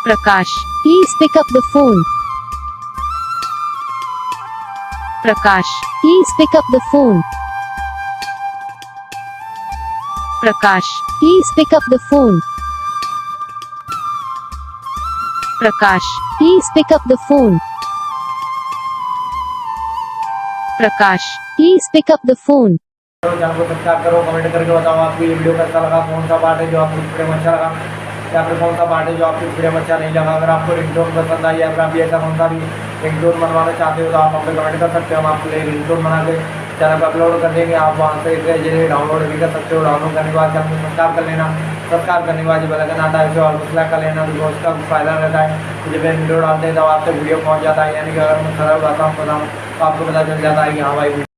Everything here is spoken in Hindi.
prakash, please pick up the phone. prakash, please pick up the phone. prakash, please pick up the phone. prakash, please pick up the phone. prakash, please pick up the phone. Channel को सब्सक्राइब करो, कमेंट करके बताओ आपको ये वीडियो कैसा लगा, कौन सा पार्ट है जो आपको वीडियो में अच्छा लगा या फिर कौन सा पार्ट है जो आपको वीडियो में अच्छा नहीं लगा। अगर आपको रिंगटोन पसंद आई या फिर आप ऐसा कौन सा भी रिंगटोन बनवाना चाहते हो तो आप हमें कमेंट कर सकते हो। हम आपके लिए रिंगटोन बना के चैनल पर अपलोड कर देंगे। आप वहाँ से इसे डाउनलोड भी कर सकते हो। डाउनलोड करने के बाद चैनल को सब्सक्राइब कर लेना। सब्सक्राइब करने के बाद जो बेल आइकन आता है उसे और सेलेक्ट कर लेना, तो उसका फायदा रहता है कि जब वीडियो डालते हैं तब आप तक वीडियो पहुँच जाता है। यानी कि अगर मैं सरल भाषा में बताऊँ तो आपको पता चल जाता है कि हाँ भाई